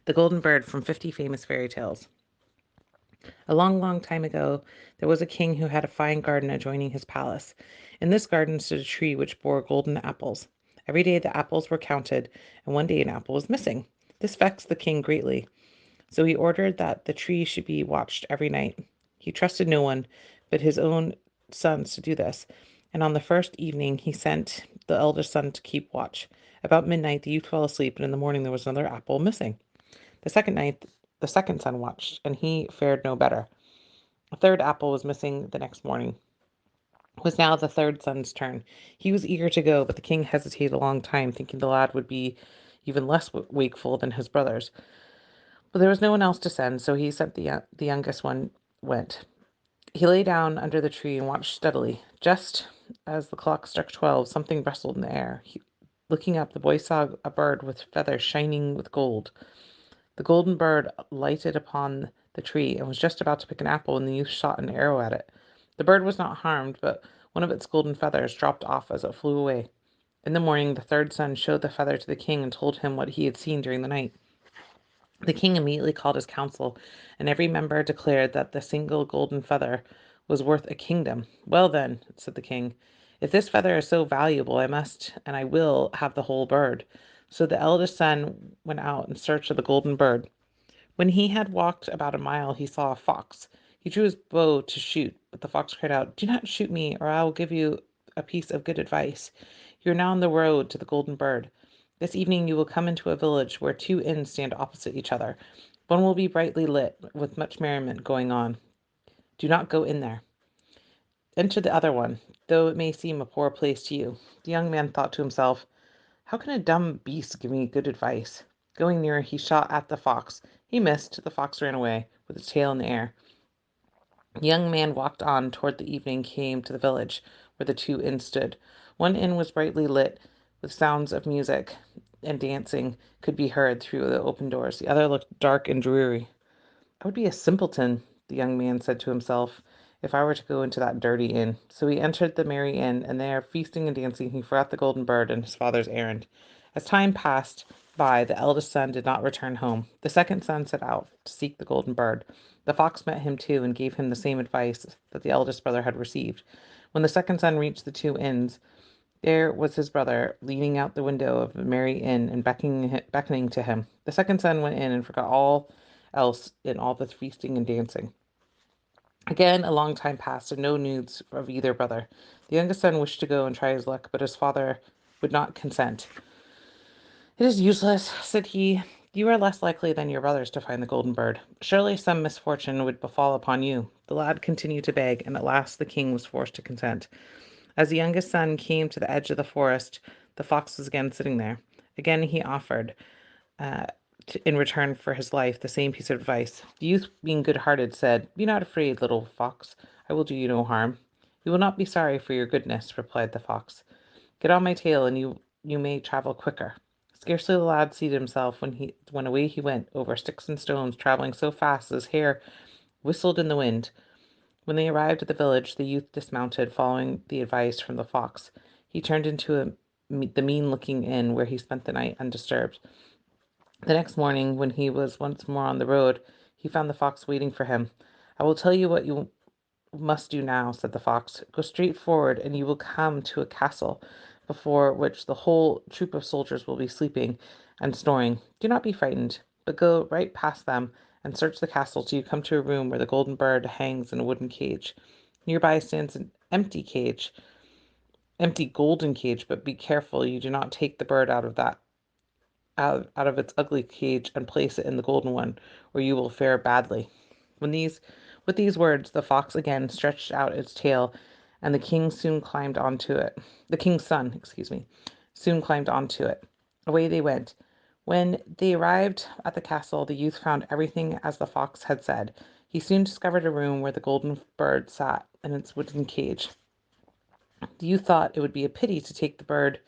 The Golden Bird from 50 Famous Fairy Tales. A long, long time ago, there was a king who had a fine garden adjoining his palace. In this garden stood a tree which bore golden apples. Every day the apples were counted, and one day an apple was missing. This vexed the king greatly, so he ordered that the tree should be watched every night. He trusted no one but his own sons to do this, and on the first evening he sent the eldest son to keep watch. About midnight the youth fell asleep, and in the morning there was another apple missing. The second night the second son watched, and he fared no better. A third apple was missing the next morning. It was now the third son's turn. He was eager to go, but the king hesitated a long time, thinking the lad would be even less wakeful than his brothers. But there was no one else to send, so he sent the youngest one went. He lay down under the tree and watched steadily. Just as the clock struck 12, something rustled in the air. Looking up, the boy saw a bird with feathers shining with gold. The golden bird lighted upon the tree and was just about to pick an apple when the youth shot an arrow at it. The bird was not harmed, but one of its golden feathers dropped off as it flew away. In the morning, the third son showed the feather to the king and told him what he had seen during the night. The king immediately called his council, and every member declared that the single golden feather was worth a kingdom. Well, then, said the king, if this feather is so valuable, I must and I will have the whole bird. So the eldest son went out in search of the golden bird. When he had walked about a mile, he saw a fox. He drew his bow to shoot, but the fox cried out, "Do not shoot me, or I will give you a piece of good advice. You are now on the road to the Golden Bird. This evening you will come into a village where two inns stand opposite each other. One will be brightly lit, with much merriment going on. Do not go in there. Enter the other one, though it may seem a poor place to you." The young man thought to himself, "How can a dumb beast give me good advice?" Going nearer, he shot at the fox. He missed. The fox ran away, with its tail in the air. The young man walked on toward the evening, came to the village where the two inns stood. One inn was brightly lit, with sounds of music and dancing could be heard through the open doors. The other looked dark and dreary. "I would be a simpleton," the young man said to himself, "if I were to go into that dirty inn." So he entered the merry inn, and there, feasting and dancing, he forgot the golden bird and his father's errand. As time passed by, the eldest son did not return home. The second son set out to seek the golden bird. The fox met him too, and gave him the same advice that the eldest brother had received. When the second son reached the two inns, there was his brother leaning out the window of the merry inn and beckoning to him. The second son went in and forgot all else in all the feasting and dancing. Again, a long time passed, and no news of either brother. The youngest son wished to go and try his luck, but his father would not consent. "It is useless," said he. "You are less likely than your brothers to find the golden bird. Surely some misfortune would befall upon you." The lad continued to beg, and at last the king was forced to consent. As the youngest son came to the edge of the forest, the fox was again sitting there. Again he offered, uh, in return for his life, the same piece of advice. The youth, being good-hearted, said, "Be not afraid, little fox. I will do you no harm." "You will not be sorry for your goodness," replied the fox. "Get on my tail, and you may travel quicker." Scarcely the lad seated himself when away he went over sticks and stones, traveling so fast his hair whistled in the wind. When they arrived at the village, the youth dismounted, following the advice from the fox. He turned into the mean-looking inn, where he spent the night undisturbed. The next morning, when he was once more on the road, he found the fox waiting for him. "I will tell you what you must do now," said the fox. "Go straight forward, and you will come to a castle before which the whole troop of soldiers will be sleeping and snoring. Do not be frightened, but go right past them and search the castle till you come to a room where the golden bird hangs in a wooden cage. Nearby stands an empty golden cage, but be careful you do not take the bird out of its ugly cage and place it in the golden one, or you will fare badly." When these With these words, the fox again stretched out its tail, and The king's son, soon climbed onto it. Away they went. When they arrived at the castle, the youth found everything as the fox had said. He soon discovered a room where the golden bird sat in its wooden cage. The youth thought it would be a pity to take the bird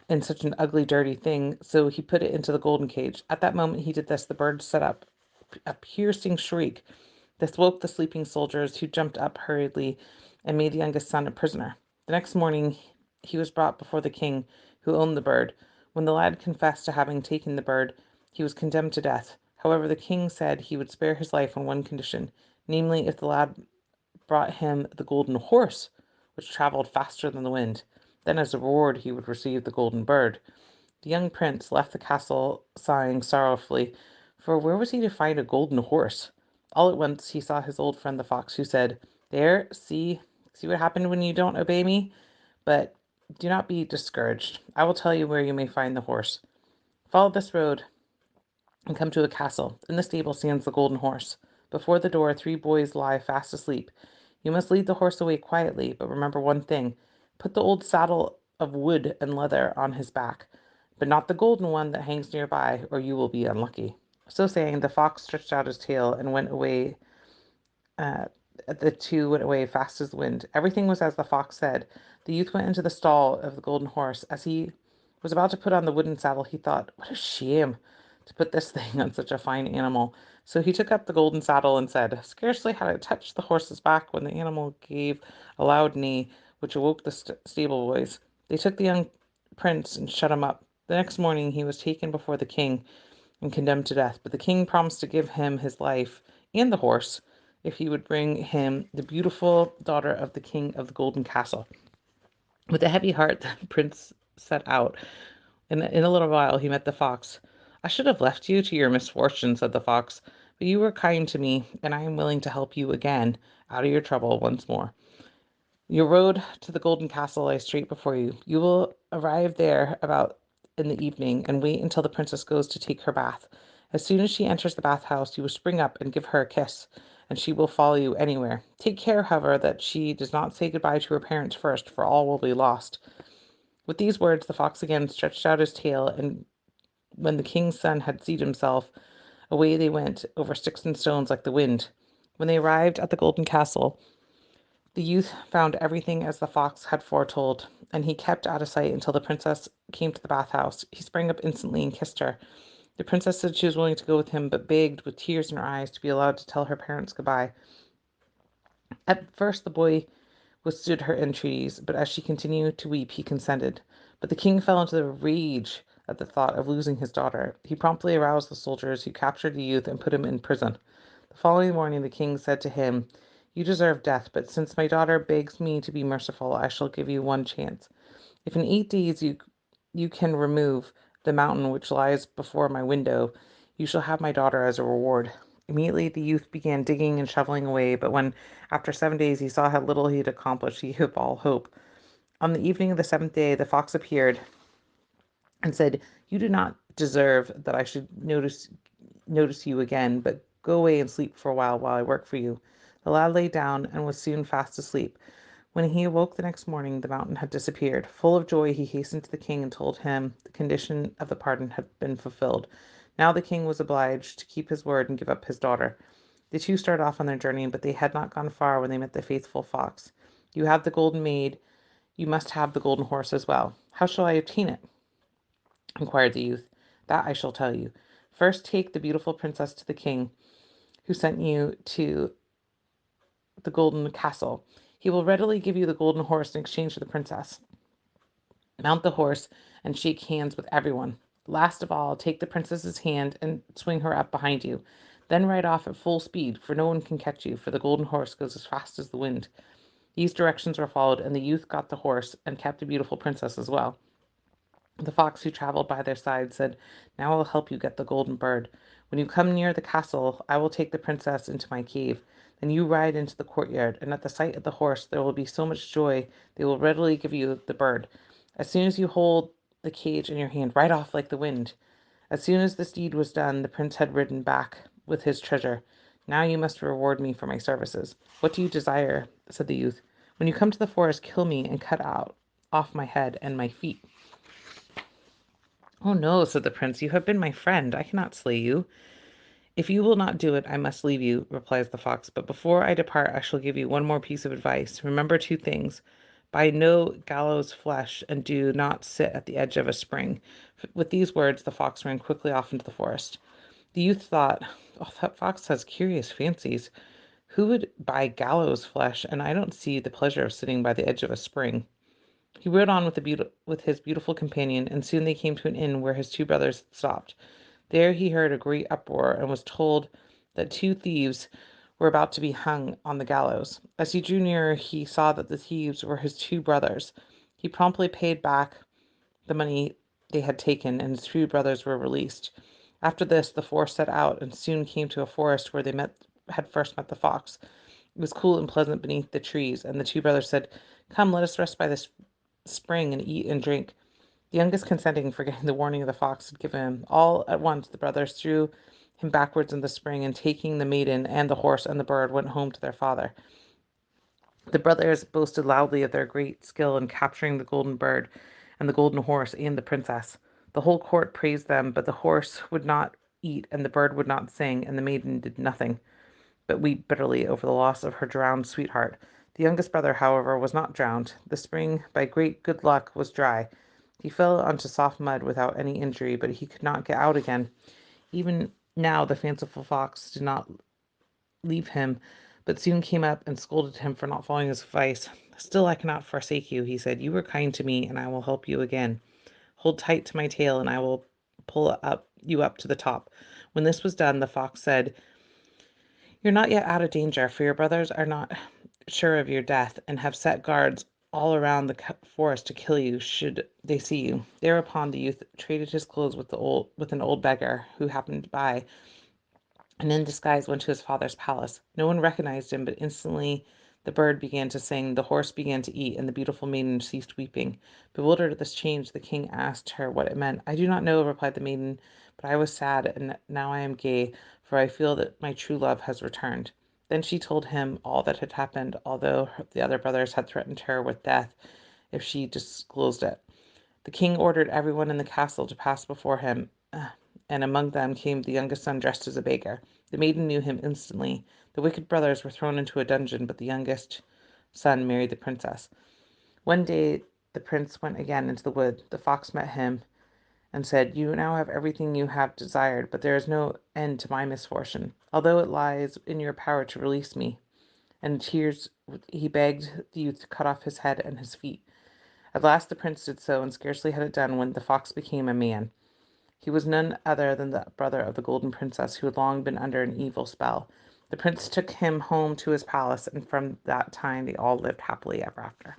in such an ugly, dirty thing, so he put it into the golden cage. At that moment he did this, the bird set up a piercing shriek. This woke the sleeping soldiers, who jumped up hurriedly and made the youngest son a prisoner. The next morning he was brought before the king, who owned the bird. When the lad confessed to having taken the bird, he was condemned to death. However, the king said he would spare his life on one condition, namely, if the lad brought him the golden horse, which travelled faster than the wind. Then, as a reward, he would receive the golden bird. The young prince left the castle sighing sorrowfully, for where was he to find a golden horse? All at once he saw his old friend the fox, who said, "There, see what happened when you don't obey me? But do not be discouraged. I will tell you where you may find the horse. Follow this road and come to a castle. In the stable stands the golden horse. Before the door, three boys lie fast asleep. You must lead the horse away quietly, but remember one thing. Put the old saddle of wood and leather on his back, but not the golden one that hangs nearby, or you will be unlucky." So saying, the fox stretched out his tail and went away. Uh, the two went away fast as the wind. Everything was as the fox said. The youth went into the stall of the golden horse. As he was about to put on the wooden saddle, he thought, "What a shame to put this thing on such a fine animal." So he took up the golden saddle and said, Scarcely had it touched the horse's back when the animal gave a loud neigh, which awoke the stable boys. They took the young prince and shut him up. The next morning he was taken before the king and condemned to death. But the king promised to give him his life and the horse if he would bring him the beautiful daughter of the king of the golden castle. With a heavy heart, the prince set out. In a little while, he met the fox. "I should have left you to your misfortune," said the fox, "but you were kind to me, and I am willing to help you again out of your trouble once more. Your road to the golden castle lies straight before you. You will arrive there about in the evening and wait until the princess goes to take her bath. As soon as she enters the bathhouse, you will spring up and give her a kiss, and she will follow you anywhere. Take care, however, that she does not say goodbye to her parents first, for all will be lost." With these words, the fox again stretched out his tail, and when the king's son had seated himself, away they went over sticks and stones like the wind. When they arrived at the golden castle, the youth found everything as the fox had foretold, and he kept out of sight until the princess came to the bathhouse. He sprang up instantly and kissed her. The princess said she was willing to go with him, but begged, with tears in her eyes, to be allowed to tell her parents goodbye. At first the boy withstood her entreaties, but as she continued to weep, he consented. But the king fell into a rage at the thought of losing his daughter. He promptly aroused the soldiers, who captured the youth and put him in prison. The following morning the king said to him, "You deserve death, but since my daughter begs me to be merciful, I shall give you one chance. If in 8 days you can remove the mountain which lies before my window, you shall have my daughter as a reward." Immediately the youth began digging and shoveling away, but when, after 7 days, he saw how little he had accomplished, he gave up all hope. On the evening of the seventh day, the fox appeared and said, "You do not deserve that I should notice you again, but go away and sleep for a while I work for you." The lad lay down and was soon fast asleep. When he awoke the next morning, the mountain had disappeared. Full of joy, he hastened to the king and told him the condition of the pardon had been fulfilled. Now the king was obliged to keep his word and give up his daughter. The two started off on their journey, but they had not gone far when they met the faithful fox. "You have the golden maid, you must have the golden horse as well." "How shall I obtain it?" inquired the youth. "That I shall tell you. First take the beautiful princess to the king, who sent you to the golden castle. He will readily give you the golden horse in exchange for the princess. Mount the horse and shake hands with everyone. Last of all, take the princess's hand and swing her up behind you. Then ride off at full speed, for no one can catch you, for the golden horse goes as fast as the wind." These directions were followed, and the youth got the horse and kept the beautiful princess as well. The fox, who travelled by their side, said, "Now I will help you get the golden bird. When you come near the castle, I will take the princess into my cave. Then you ride into the courtyard, and at the sight of the horse there will be so much joy they will readily give you the bird. As soon as you hold the cage in your hand, ride off like the wind." As soon as this deed was done, the prince had ridden back with his treasure. "Now you must reward me for my services." "What do you desire?" said the youth. "When you come to the forest, kill me and cut out off my head and my feet." "Oh no," said the prince, "you have been my friend. I cannot slay you." "If you will not do it, I must leave you," replies the fox. "But before I depart, I shall give you one more piece of advice. Remember two things. Buy no gallows flesh, and do not sit at the edge of a spring." With these words, the fox ran quickly off into the forest. The youth thought, "Oh, that fox has curious fancies. Who would buy gallows flesh? And I don't see the pleasure of sitting by the edge of a spring." He rode on with his beautiful companion, and soon they came to an inn where his two brothers had stopped. There he heard a great uproar and was told that two thieves were about to be hung on the gallows. As he drew nearer, he saw that the thieves were his two brothers. He promptly paid back the money they had taken, and his two brothers were released. After this, the four set out and soon came to a forest where they had first met the fox. It was cool and pleasant beneath the trees, and the two brothers said, "Come, let us rest by this spring and eat and drink." The youngest consenting, forgetting the warning the fox had given him. All at once the brothers threw him backwards in the spring, and taking the maiden and the horse and the bird, went home to their father. The brothers boasted loudly of their great skill in capturing the golden bird and the golden horse and the princess. The whole court praised them, but the horse would not eat, and the bird would not sing, and the maiden did nothing but weep bitterly over the loss of her drowned sweetheart. The youngest brother, however, was not drowned. The spring, by great good luck, was dry. He fell onto soft mud without any injury, but he could not get out again. Even now the fanciful fox did not leave him, but soon came up and scolded him for not following his advice. "Still I cannot forsake you," he said. "You were kind to me, and I will help you again. Hold tight to my tail, and I will pull you up to the top." When this was done, the fox said, "You're not yet out of danger, for your brothers are not sure of your death, and have set guards all around the forest to kill you should they see you." Thereupon the youth traded his clothes with an old beggar who happened by, and in disguise went to his father's palace. No one recognized him, but instantly the bird began to sing, the horse began to eat, and the beautiful maiden ceased weeping. Bewildered at this change, the king asked her what it meant. "I do not know," replied the maiden, "but I was sad, and now I am gay, for I feel that my true love has returned." Then she told him all that had happened, although the other brothers had threatened her with death if she disclosed it. The king ordered everyone in the castle to pass before him, and among them came the youngest son dressed as a beggar. The maiden knew him instantly. The wicked brothers were thrown into a dungeon, but the youngest son married the princess. One day the prince went again into the wood. The fox met him and said, "You now have everything you have desired, but there is no end to my misfortune. Although it lies in your power to release me." And in tears he begged the youth to cut off his head and his feet. At last the prince did so, and scarcely had it done when the fox became a man. He was none other than the brother of the golden princess, who had long been under an evil spell. The prince took him home to his palace, and from that time they all lived happily ever after.